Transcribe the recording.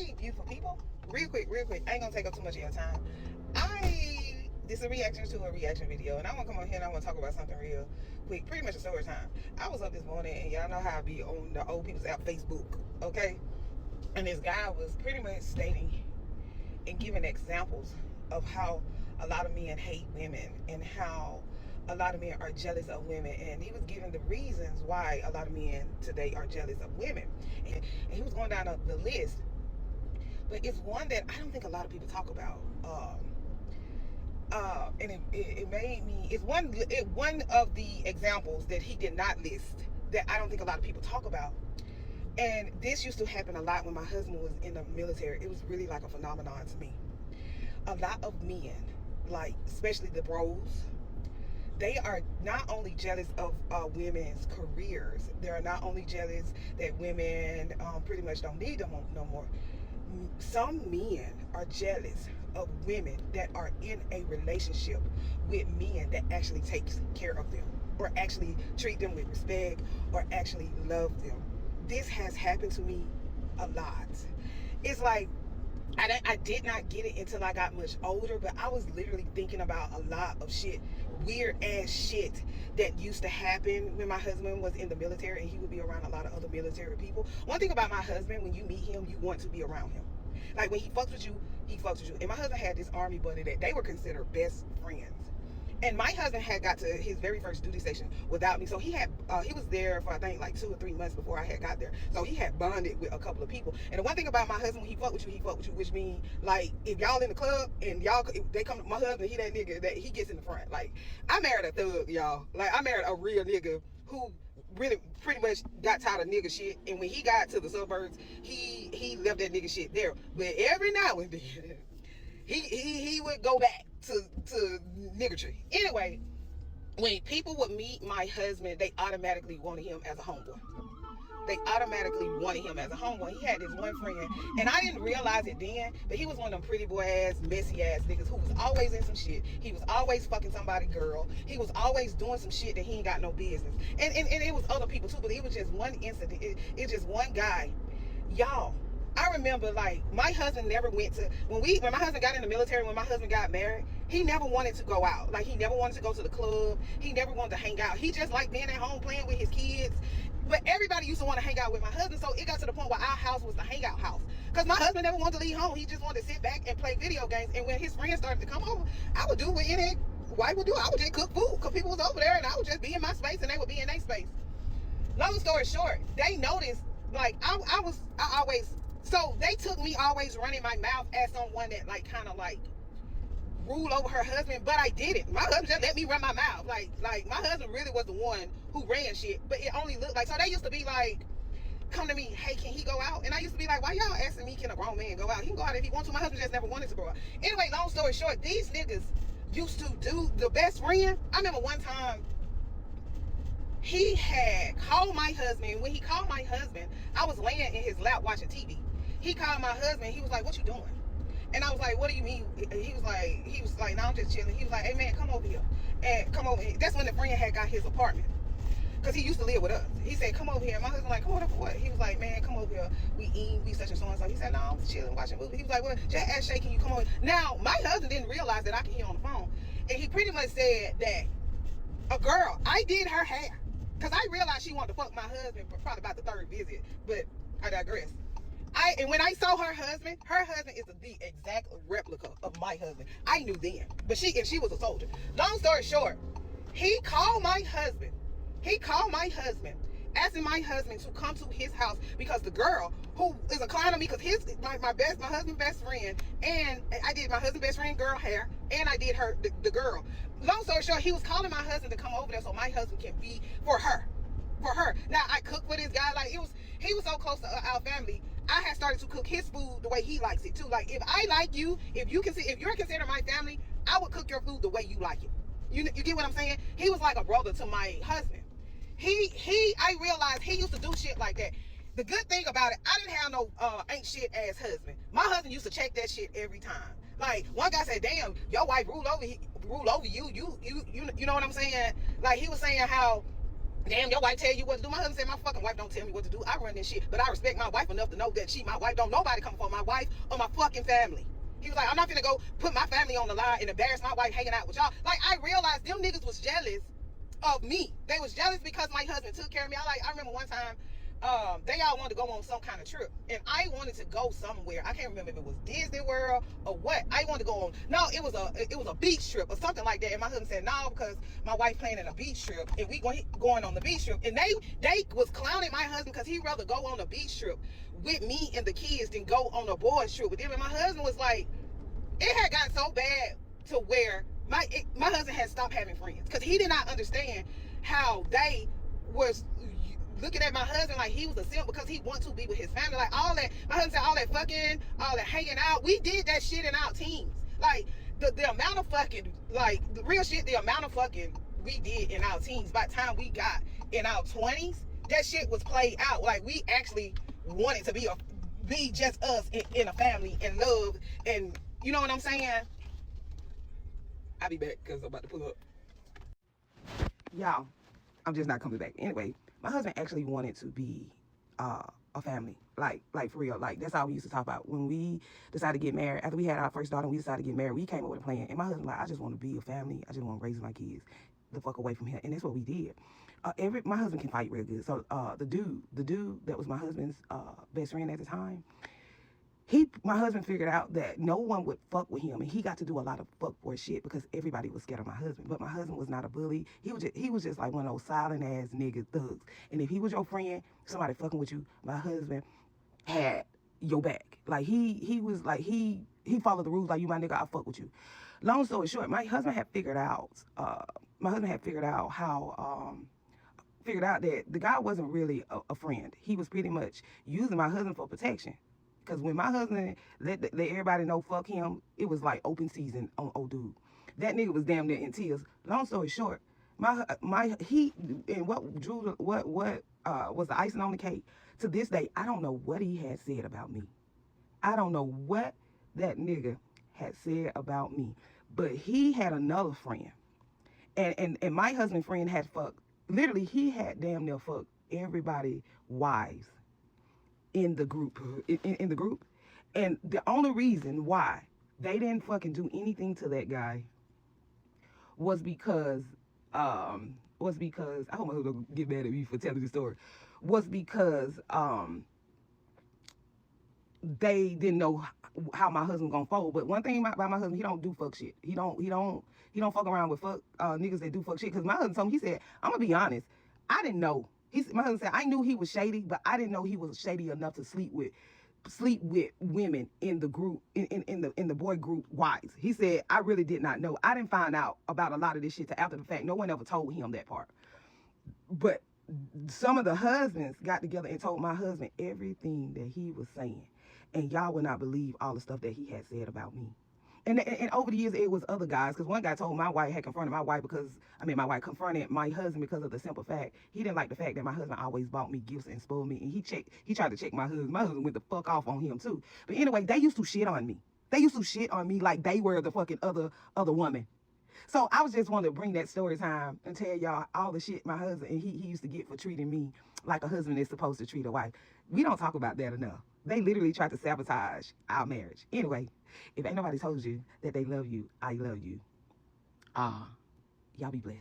Hey, beautiful people. Real quick. I ain't gonna take up too much of your time. This is a reaction to a reaction video, and I want to come on here and I want to talk about something real quick. Pretty much a story time. I was up this morning, and y'all know how I be on the old people's app, Facebook, okay? And this guy was pretty much stating and giving examples of how a lot of men hate women and how a lot of men are jealous of women, and he was giving the reasons why a lot of men today are jealous of women, and he was going down the list. But it's one that I don't think a lot of people talk about. And it made me. It's one of the examples that he did not list that I don't think a lot of people talk about. And this used to happen a lot when my husband was in the military. It was really like a phenomenon to me. A lot of men, like especially the bros, they are not only jealous of women's careers. They are not only jealous that women pretty much don't need them no more. Some men are jealous of women that are in a relationship with men that actually takes care of them, or actually treat them with respect, or actually love them. This has happened to me a lot. It's like I did not get it until I got much older, but I was literally thinking about a lot of shit, weird ass shit that used to happen when my husband was in the military and he would be around a lot of other military people. One thing about my husband, when you meet him, you want to be around him. Like when he fucks with you, he fucks with you. And my husband had this army buddy that they were considered best friends. And my husband had got to his very first duty station without me. So he was there for I think like 2 or 3 months before I had got there. So he had bonded with a couple of people. And the one thing about my husband, when he fuck with you, which means like if y'all in the club and they come to my husband, he that nigga that he gets in the front. Like I married a thug, y'all. Like I married a real nigga who really pretty much got tired of nigga shit. And when he got to the suburbs, he left that nigga shit there. But every now and then he would go back to niggertry. Anyway, when people would meet my husband, they automatically wanted him as a homeboy. He had this one friend, and I didn't realize it then, but he was one of them pretty boy ass, messy ass niggas who was always in some shit. He was always fucking somebody girl. He was always doing some shit that he ain't got no business. And it was other people too, but it was just one incident. It's just one guy. Y'all, I remember like my husband never went to when my husband got in the military, when my husband got married, he never wanted to go out. Like he never wanted to go to the club. He never wanted to hang out. He just liked being at home playing with his kids. But everybody used to want to hang out with my husband, so it got to the point where our house was the hangout house. Because my husband never wanted to leave home. He just wanted to sit back and play video games. And when his friends started to come over, I would do what any wife would do. I would just cook food because people was over there, and I would just be in my space and they would be in their space. Long story short, they noticed like so they took me always running my mouth as someone that like kind of like rule over her husband, but I didn't. My husband just let me run my mouth. Like my husband really was the one who ran shit, but it only looked like, so they used to be like, come to me, hey, can he go out? And I used to be like, why y'all asking me, can a grown man go out? He can go out if he wants to. My husband just never wanted to go out. Anyway, long story short, these niggas used to do the best friend. I remember one time he had called my husband. When he called my husband, I was laying in his lap watching TV. He called my husband. He was like, what you doing? And I was like, what do you mean? He was like, no, I'm just chilling. He was like, hey man, come over here. And come over here. That's when the friend had got his apartment. Because he used to live with us. He said, come over here. And my husband like, come over for what? He was like, man, come over here. We eat, we such and so and so. He said, no, I'm just chilling, watching movies. He was like, well, just ask Shay, can you come over? Now, my husband didn't realize that I could hear on the phone. And he pretty much said that a girl, I did her hair. Because I realized she wanted to fuck my husband probably about the 3rd visit. But I digress. And when I saw her husband is the exact replica of my husband. I knew then, but she was a soldier. Long story short, he called my husband, asking my husband to come to his house because the girl who is a client of me, because my husband's best friend, and I did my husband's best friend girl hair, and I did her the girl. Long story short, he was calling my husband to come over there so my husband can be for her. Now I cook for this guy, like he was so close to our family. I had started to cook his food the way he likes it too. Like if I like you, if you're considered my family, I would cook your food the way you like it. You get what I'm saying? He was like a brother to my husband. I realized he used to do shit like that. The good thing about it, I didn't have no ain't shit ass husband. My husband used to check that shit every time. Like one guy said, damn, your wife rule over you. You know what I'm saying? Like he was saying how Damn, your wife tell you what to do. My husband said, my fucking wife don't tell me what to do. I run this shit. But I respect my wife enough to know that my wife don't nobody come for my wife or my fucking family. He was like, I'm not finna go put my family on the line and embarrass my wife hanging out with y'all. Like, I realized them niggas was jealous of me. They was jealous because my husband took care of me. I remember one time, they all wanted to go on some kind of trip, and I wanted to go somewhere. I can't remember if it was Disney World or what. I wanted to go on. No, it was a beach trip or something like that. And my husband said no, because my wife planning a beach trip, and we going on the beach trip. And they was clowning my husband because he'd rather go on a beach trip with me and the kids than go on a boys trip with them. And my husband was like, it had gotten so bad to where my husband had stopped having friends because he did not understand how they was looking at my husband like he was a simp because he wanted to be with his family. Like all that, my husband said all that fucking, all that hanging out. We did that shit in our teens. Like the amount of fucking, like the real shit, the amount of fucking we did in our teens. By the time we got in our 20s, that shit was played out. Like we actually wanted to be just us in a family and love, and you know what I'm saying? I'll be back because I'm about to pull up. Y'all, I'm just not coming back. Anyway, my husband actually wanted to be a family. Like for real. Like that's all we used to talk about. When we decided to get married, after we had our first daughter, we decided to get married, we came up with a plan. And my husband like, I just want to be a family. I just want to raise my kids the fuck away from here. And that's what we did. My husband can fight real good. So the dude that was my husband's best friend at the time, my husband figured out that no one would fuck with him, and he got to do a lot of fuckboy shit because everybody was scared of my husband. But my husband was not a bully. He was just like one of those silent ass nigga thugs. And if he was your friend, somebody fucking with you, my husband had your back. Like he was like he followed the rules. Like, you my nigga, I'll fuck with you. Long story short, my husband had figured out that the guy wasn't really a friend. He was pretty much using my husband for protection. Because when my husband let everybody know fuck him, it was like open season on old dude. That nigga was damn near in tears. Long story short, he and what was the icing on the cake. To this day, I don't know what he had said about me. I don't know what that nigga had said about me. But he had another friend. And my husband's friend had fucked. Literally, he had damn near fucked everybody wives in the group, in the group. And the only reason why they didn't fucking do anything to that guy was because I hope my husband don't get mad at me for telling this story, was because they didn't know how my husband gonna fold. But one thing about my husband, he don't do fuck shit. He don't fuck around with fuck niggas that do fuck shit. Cause my husband told me, he said, I'm gonna be honest, I didn't know. My husband said, I knew he was shady, but I didn't know he was shady enough to sleep with women in the group, in the boy group wives. He said, I really did not know. I didn't find out about a lot of this shit till after the fact. No one ever told him that part. But some of the husbands got together and told my husband everything that he was saying. And y'all would not believe all the stuff that he had said about me. And over the years, it was other guys. Because one guy told my wife, had confronted my wife my wife confronted my husband because of the simple fact, he didn't like the fact that my husband always bought me gifts and spoiled me. And he tried to check my husband. My husband went the fuck off on him too. But anyway, they used to shit on me. They used to shit on me like they were the fucking other woman. So I was just wanting to bring that story time and tell y'all all the shit my husband, and he used to get for treating me like a husband is supposed to treat a wife. We don't talk about that enough. They literally tried to sabotage our marriage. Anyway, if ain't nobody told you that they love you, I love you. Y'all be blessed.